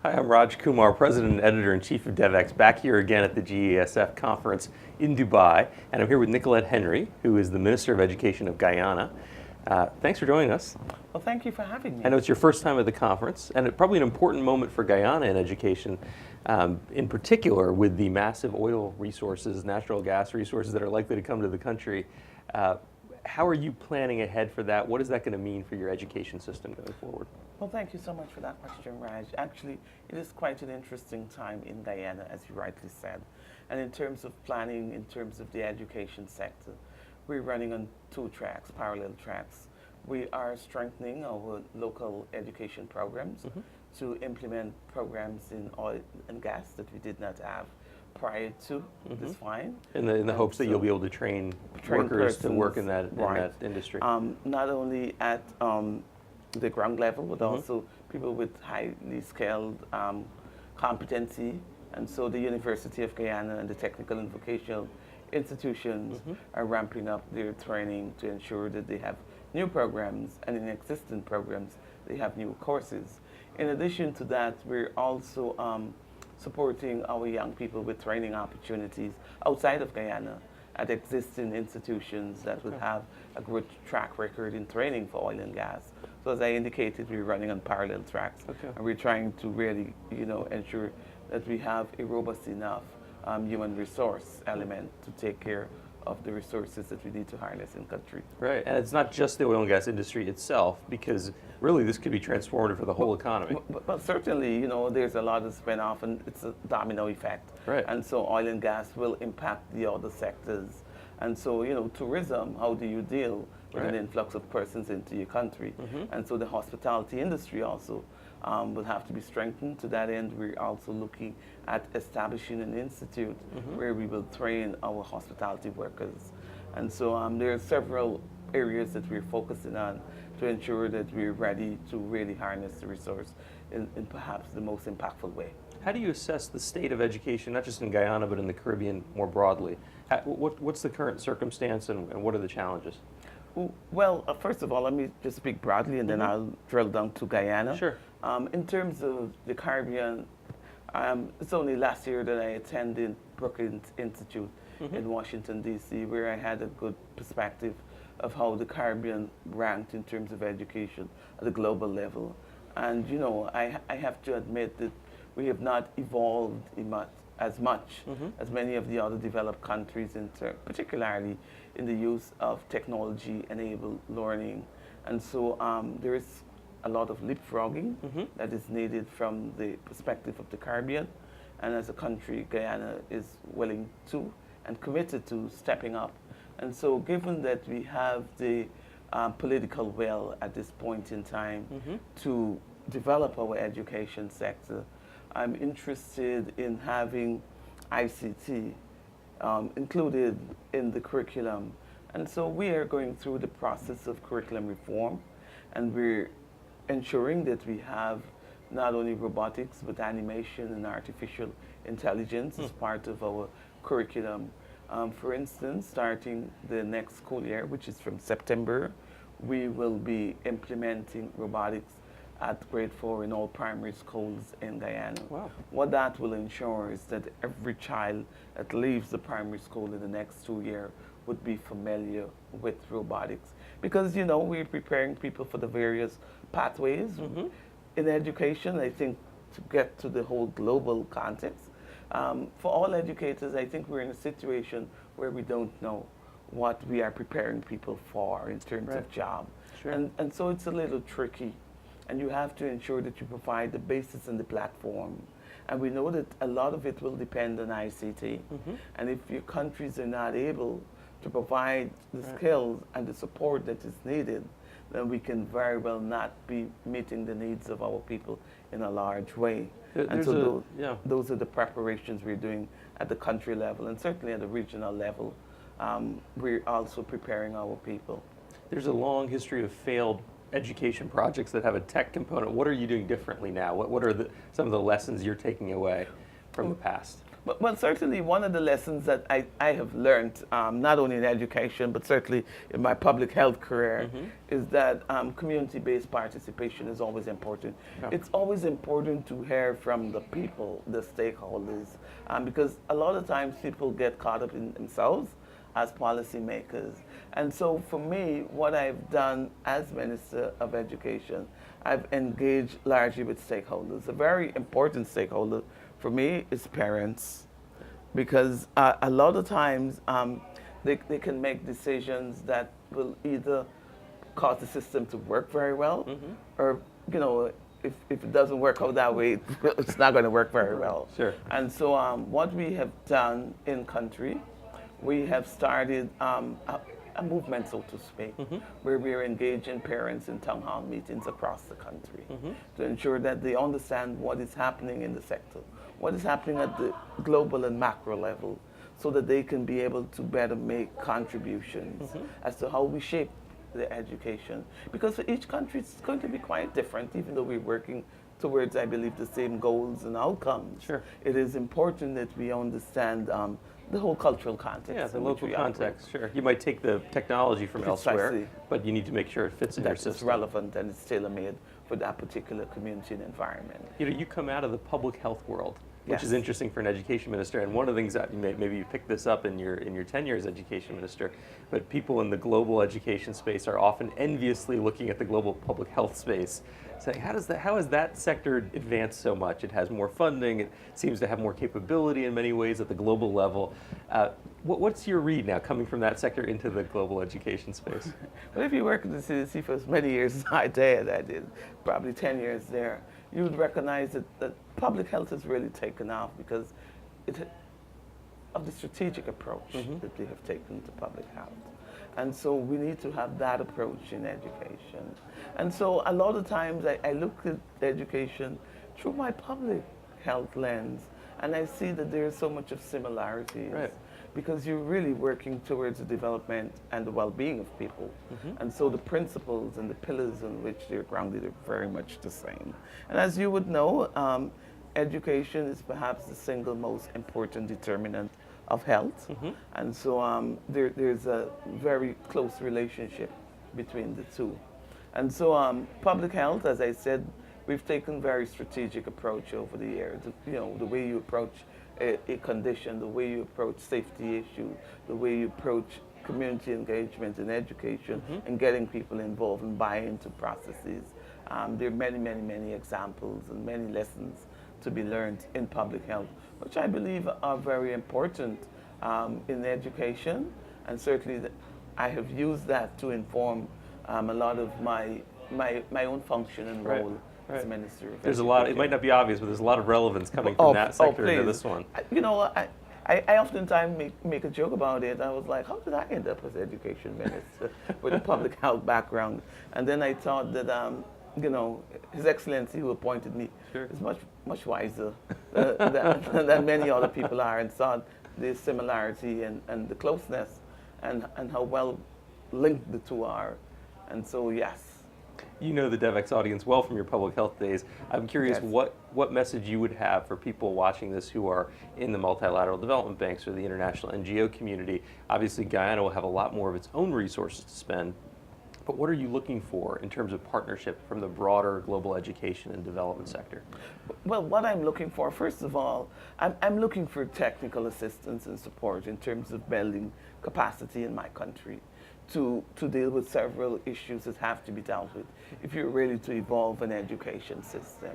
Hi, I'm Raj Kumar, President and Editor-in-Chief of Devex, back here again at the GESF conference in Dubai. And I'm here with Nicolette Henry, who is the Minister of Education of Guyana. Thanks for joining us. Well, thank you for having me. I know it's your first time at the conference, and it's probably an important moment for Guyana in education, in particular with the massive oil resources, natural gas resources that are likely to come to the country. How are you planning ahead for that? What is that going to mean for your education system going forward? Well, thank you so much for that question, Raj. Actually, it is quite an interesting time in Guyana, as you rightly said. And in terms of planning, in terms of the education sector, we're running on two tracks, parallel tracks. We are strengthening our local education programs to implement programs in oil and gas that we did not have prior to this fine. In the hopes that you'll be able to train workers to work in that industry. Not only at the ground level, but also people with highly skilled competency. And so the University of Guyana and the technical and vocational institutions are ramping up their training to ensure that they have new programs, and in existing programs, they have new courses. In addition to that, we're also supporting our young people with training opportunities outside of Guyana at existing institutions that would have a good track record in training for oil and gas. So as I indicated, we're running on parallel tracks, and we're trying to really, ensure that we have a robust enough human resource element to take care of the resources that we need to harness in country. Right, and it's not just the oil and gas industry itself, because really this could be transformative for the whole economy. But certainly, there's a lot of spin-off, and it's a domino effect. Right. And so oil and gas will impact the other sectors. And so, tourism, how do you deal with an influx of persons into your country? And so the hospitality industry also will have to be strengthened. To that end, we're also looking at establishing an institute where we will train our hospitality workers. And so there are several areas that we're focusing on to ensure that we're ready to really harness the resource in perhaps the most impactful way. How do you assess the state of education, not just in Guyana, but in the Caribbean more broadly? What's the current circumstance, and what are the challenges? Well, first of all, let me just speak broadly, and then I'll drill down to Guyana. Sure. In terms of the Caribbean, it's only last year that I attended Brookings Institute in Washington, D.C., where I had a good perspective of how the Caribbean ranked in terms of education at a global level. And, I have to admit that we have not evolved as much as many of the other developed countries, particularly in the use of technology-enabled learning. And so there is a lot of leapfrogging that is needed from the perspective of the Caribbean. And as a country, Guyana is willing to and committed to stepping up. And so given that we have the political will at this point in time to develop our education sector, I'm interested in having ICT included in the curriculum. And so we are going through the process of curriculum reform, and we're ensuring that we have not only robotics, but animation and artificial intelligence as part of our curriculum. For instance, starting the next school year, which is from September, we will be implementing robotics at grade 4 in all primary schools in Guyana. Wow. What that will ensure is that every child that leaves the primary school in the next 2 years would be familiar with robotics. Because, we're preparing people for the various pathways in education, I think, to get to the whole global context. For all educators, I think we're in a situation where we don't know what we are preparing people for in terms of job. Sure. And so it's a little tricky. And you have to ensure that you provide the basis and the platform. And we know that a lot of it will depend on ICT. And if your countries are not able to provide the skills and the support that is needed, then we can very well not be meeting the needs of our people in a large way. And so those are the preparations we're doing at the country level, and certainly at the regional level. We're also preparing our people. There's a long history of failed education projects that have a tech component. What are you doing differently now? What are some of the lessons you're taking away from the past? Well, certainly one of the lessons that I have learned, not only in education, but certainly in my public health career, is that community-based participation is always important. Yeah. It's always important to hear from the people, the stakeholders, because a lot of times people get caught up in themselves as policymakers. And so for me, what I've done as Minister of Education, I've engaged largely with stakeholders. A very important stakeholder for me is parents, because a lot of times they can make decisions that will either cause the system to work very well, or, you know, if it doesn't work out that way, it's not going to work very well. Sure. And so what we have done in country, we have started a movement, so to speak, where we are engaging parents in town hall meetings across the country to ensure that they understand what is happening in the sector, what is happening at the global and macro level, so that they can be able to better make contributions as to how we shape the education. Because for each country, it's going to be quite different, even though we're working towards, I believe, the same goals and outcomes. Sure. It is important that we understand the whole cultural context. Yeah, the in which local we context, sure. You might take the technology from elsewhere, Precisely. but you need to make sure it fits in your That system. it's relevant and it's tailor-made for that particular community and environment. You know, you come out of the public health world, which is Yes. interesting for an education minister. And one of the things that maybe you picked this up in your tenure as education minister, but people in the global education space are often enviously looking at the global public health space, saying, how has that sector advanced so much? It has more funding. It seems to have more capability in many ways at the global level. What's your read now, coming from that sector into the global education space? But if you work at the CDC for as many years as I did, probably 10 years there, you would recognize that public health has really taken off because of the strategic approach that they have taken to public health. And so we need to have that approach in education. And so a lot of times I look at education through my public health lens, and I see that there's so much of similarities. Right. Because you're really working towards the development and the well-being of people. And so the principles and the pillars on which they're grounded are very much the same. And as you would know, education is perhaps the single most important determinant of health. And so there's a very close relationship between the two. And so public health, as I said, we've taken very strategic approach over the years. You know, the way you approach a condition, the way you approach safety issues, the way you approach community engagement in education and getting people involved and buy into processes. There are many, many, many examples and many lessons to be learned in public health, which I believe are very important in education. And certainly I have used that to inform a lot of my own function and role. As Minister of There's a lot, it might not be obvious, but there's a lot of relevance coming from that sector into this one. You know, I oftentimes make a joke about it. I was like, how did I end up as education minister with a public health background? And then I thought that, you know, His Excellency who appointed me is much wiser than many other people are, and saw the similarity and the closeness and how well linked the two are. And so, yes. You know the Devex audience well from your public health days. I'm curious Yes. what message you would have for people watching this who are in the multilateral development banks or the international NGO community. Obviously, Guyana will have a lot more of its own resources to spend, but what are you looking for in terms of partnership from the broader global education and development sector? Well, what I'm looking for, first of all, I'm looking for technical assistance and support in terms of building capacity in my country to deal with several issues that have to be dealt with if you're ready to evolve an education system.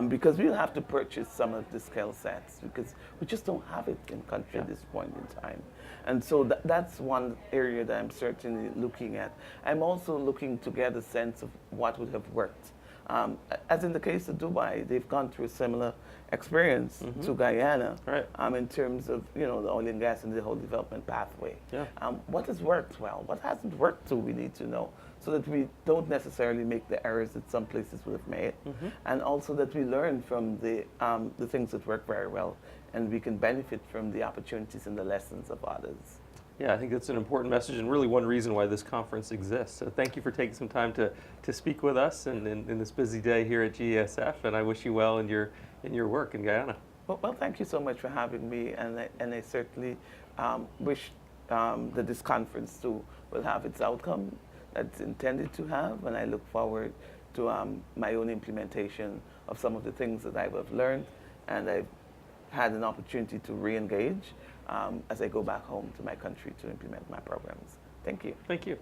Because we'll have to purchase some of the skill sets because we just don't have it in country at this point in time. And so that's one area that I'm certainly looking at. I'm also looking to get a sense of what would have worked. As in the case of Dubai, they've gone through a similar experience to Guyana in terms of, you know, the oil and gas and the whole development pathway. Yeah. What has worked well? What hasn't worked too? We need to know so that we don't necessarily make the errors that some places would have made, and also that we learn from the things that work very well, and we can benefit from the opportunities and the lessons of others. Yeah, I think that's an important message and really one reason why this conference exists. So thank you for taking some time to speak with us and in this busy day here at GESF, and I wish you well in your work in Guyana. Well, thank you so much for having me, and I certainly wish that this conference too will have its outcome that it's intended to have, and I look forward to my own implementation of some of the things that I have learned, and I've had an opportunity to re-engage as I go back home to my country to implement my programs. Thank you. Thank you.